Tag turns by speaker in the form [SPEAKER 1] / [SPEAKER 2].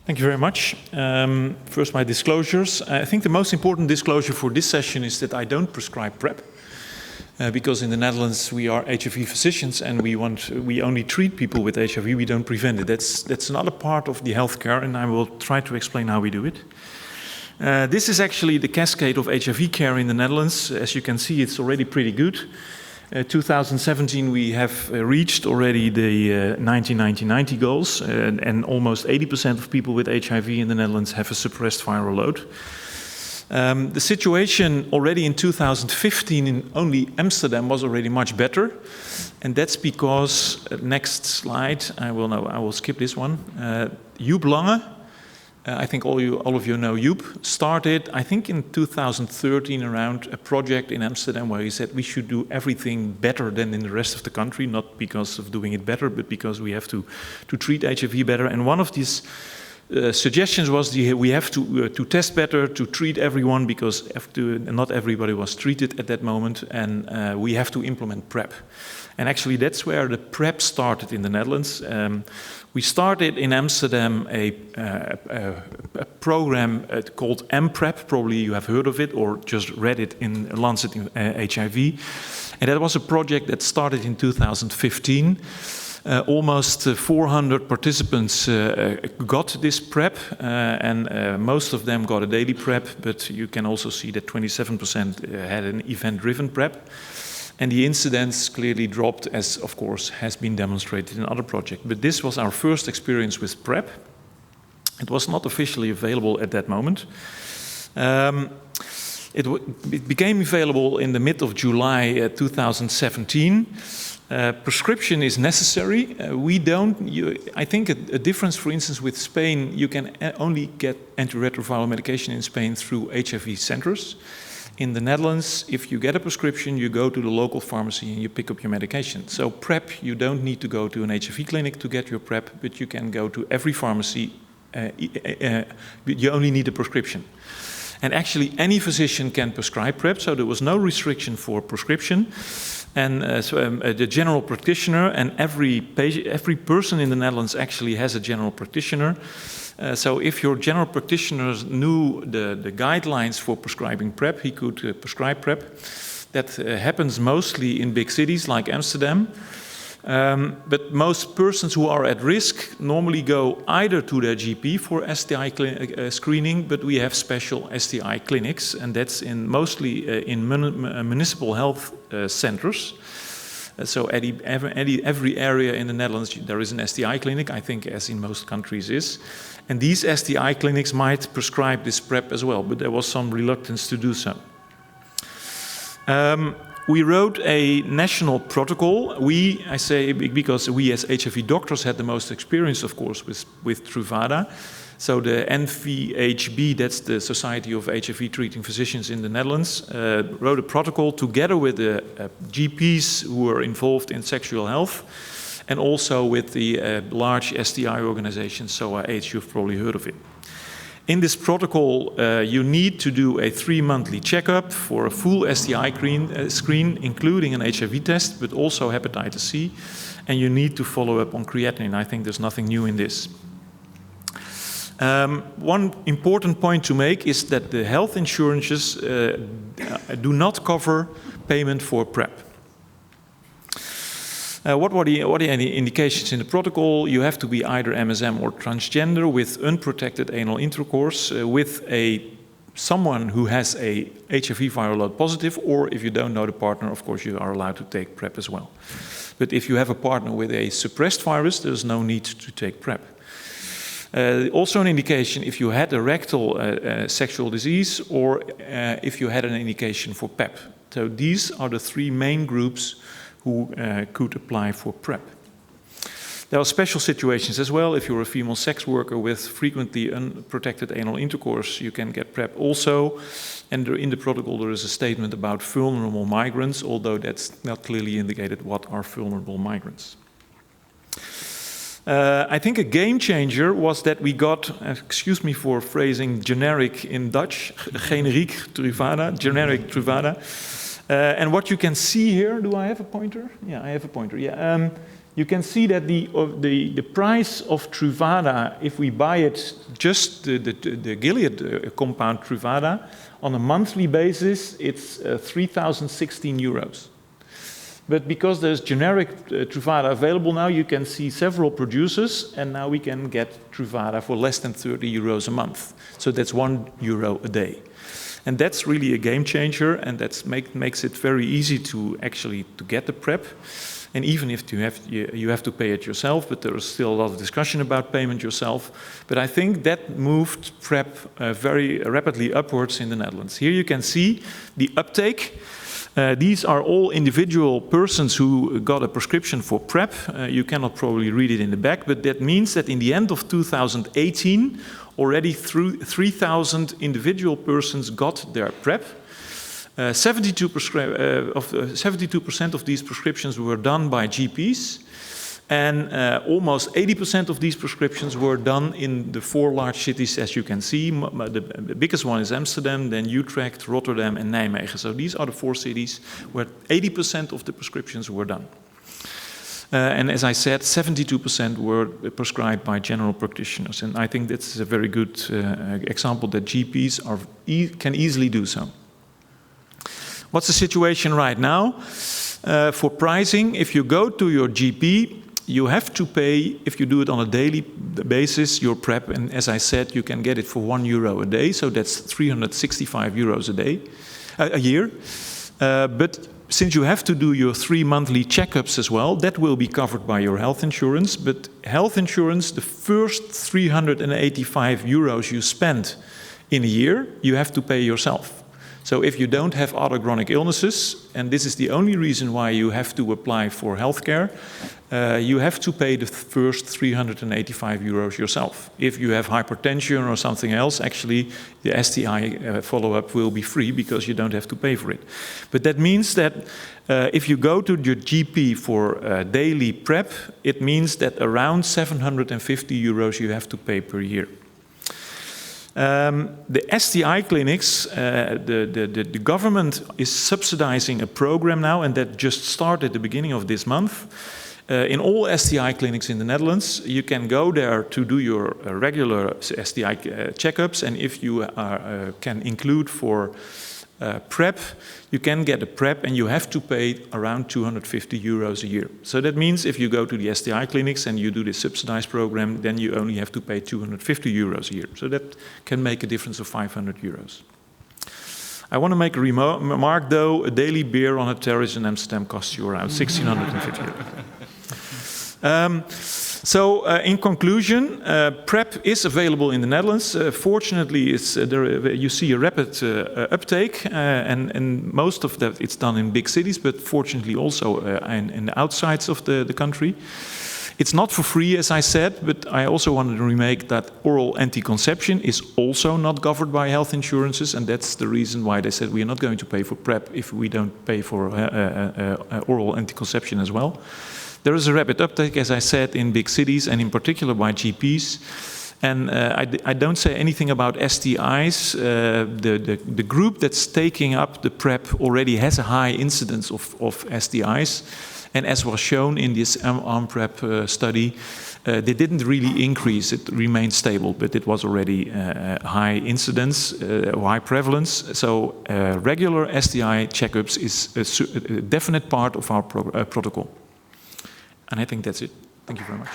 [SPEAKER 1] Thank you very much. First, my disclosures. I think the most important disclosure for this session is that I don't prescribe PrEP, because in the Netherlands we are HIV physicians and we only treat people with HIV. We don't prevent it. That's another part of the healthcare, and I will try to explain how we do it. This is actually the cascade of HIV care in the Netherlands. As you can see, it's already pretty good. 2017 we have reached already the 1990 goals, and almost 80% of people with HIV in the Netherlands have a suppressed viral load. The situation already in 2015 in only Amsterdam was already much better, and that's because, next slide, I will skip this one. Joep Lange, I think all of you know Joep, started, I think in 2013, around a project in Amsterdam where he said we should do everything better than in the rest of the country, not because of doing it better, but because we have to treat HIV better. And one of these suggestions was we have to test better, to treat everyone, because not everybody was treated at that moment, and we have to implement PrEP. And actually that's where the PrEP started in the Netherlands. We started in Amsterdam a program called PrEP, probably you have heard of it or just read it in Lancet HIV. And that was a project that started in 2015. Almost 400 participants got this PrEP, and most of them got a daily PrEP, but you can also see that 27% had an event-driven PrEP. And the incidence clearly dropped, as of course has been demonstrated in other projects. But this was our first experience with PrEP. It was not officially available at that moment. It became available in the mid of July 2017. Prescription is necessary. I think a difference, for instance, with Spain, you can only get antiretroviral medication in Spain through HIV centers. In the Netherlands, if you get a prescription, you go to the local pharmacy and you pick up your medication. So PrEP, you don't need to go to an HIV clinic to get your PrEP, but you can go to every pharmacy. You only need a prescription. And actually, any physician can prescribe PrEP, so there was no restriction for prescription. And the general practitioner, and every person in the Netherlands actually has a general practitioner. So if your general practitioner knew the guidelines for prescribing PrEP, he could prescribe PrEP. That happens mostly in big cities like Amsterdam. But most persons who are at risk normally go either to their GP for STI screening, but we have special STI clinics, and that's mostly in municipal health centers. So at every area in the Netherlands there is an STI clinic, I think as in most countries is. And these STI clinics might prescribe this PrEP as well, but there was some reluctance to do so. We wrote a national protocol. I say because we as HIV doctors had the most experience, of course, with Truvada. So the NVHB, that's the Society of HIV Treating Physicians in the Netherlands, wrote a protocol together with the GPs who were involved in sexual health, and also with the large STI organization, SOA-AIDS, you've probably heard of it. In this protocol, you need to do a 3-monthly checkup for a full STI screen, including an HIV test, but also hepatitis C, and you need to follow up on creatinine. I think there's nothing new in this. One important point to make is that the health insurances do not cover payment for PrEP. What are the indications in the protocol? You have to be either MSM or transgender with unprotected anal intercourse with someone who has a HIV viral load positive, or if you don't know the partner, of course you are allowed to take PrEP as well. But if you have a partner with a suppressed virus, there's no need to take PrEP. Also an indication if you had a rectal sexual disease, or if you had an indication for PEP. So these are the 3 main groups who could apply for PrEP. There are special situations as well. If you're a female sex worker with frequently unprotected anal intercourse, you can get PrEP also. And in the protocol there is a statement about vulnerable migrants, although that's not clearly indicated what are vulnerable migrants. I think a game changer was that we got, excuse me for phrasing generic in Dutch, generiek Truvada. And what you can see here, do I have a pointer? Yeah, I have a pointer. Yeah. you can see that the price of Truvada, if we buy it just the Gilead compound Truvada, on a monthly basis, it's 3,016 euros. But because there's generic Truvada available now, you can see several producers, and now we can get Truvada for less than 30 euros a month. So that's €1 a day. And that's really a game changer, and that makes it very easy to actually to get the PrEP. And even if you have to pay it yourself, but there is still a lot of discussion about payment yourself. But I think that moved PrEP very rapidly upwards in the Netherlands. Here you can see the uptake. These are all individual persons who got a prescription for PrEP. You cannot probably read it in the back, but that means that in the end of 2018, already 3,000 individual persons got their PrEP. 72% of these prescriptions were done by GPs, and almost 80% of these prescriptions were done in the 4 large cities, as you can see. The biggest one is Amsterdam, then Utrecht, Rotterdam, and Nijmegen. So these are the 4 cities where 80% of the prescriptions were done. And as I said, 72% were prescribed by general practitioners. And I think that's a very good example that GPs can easily do so. What's the situation right now? For pricing, if you go to your GP, you have to pay, if you do it on a daily basis, your PrEP, and as I said, you can get it for €1 a day, so that's 365 euros a year. But since you have to do your 3 monthly checkups as well, that will be covered by your health insurance. But health insurance, the first 385 euros you spend in a year, you have to pay yourself. So if you don't have other chronic illnesses, and this is the only reason why you have to apply for healthcare, you have to pay the first 385 euros yourself. If you have hypertension or something else, actually the STI follow-up will be free because you don't have to pay for it. But that means that if you go to your GP for daily PrEP, it means that around 750 euros you have to pay per year. The STI clinics, the government is subsidizing a program now, and that just started at the beginning of this month. In all STI clinics in the Netherlands, you can go there to do your regular STI checkups, and if you can include for PrEP, you can get a PrEP, and you have to pay around 250 euros a year. So that means if you go to the STI clinics and you do this subsidized program, then you only have to pay 250 euros a year. So that can make a difference of 500 euros. I want to make a remark though, a daily beer on a terrace in Amsterdam costs you around 1,650 euros. In conclusion, PrEP is available in the Netherlands. Fortunately, you see a rapid uptake, and most of that it's done in big cities, but fortunately also in the outsides of the country. It's not for free, as I said, but I also wanted to remark that oral anticonception is also not covered by health insurances, and that's the reason why they said we are not going to pay for PrEP if we don't pay for oral anticonception as well. There is a rapid uptake, as I said, in big cities and in particular by GPs. And I don't say anything about STIs. The group that's taking up the PrEP already has a high incidence of STIs. And as was shown in this PrEP study, they didn't really increase. It remained stable, but it was already high incidence, high prevalence. So regular STI checkups is a definite part of our protocol. And I think that's it. Thank you very much.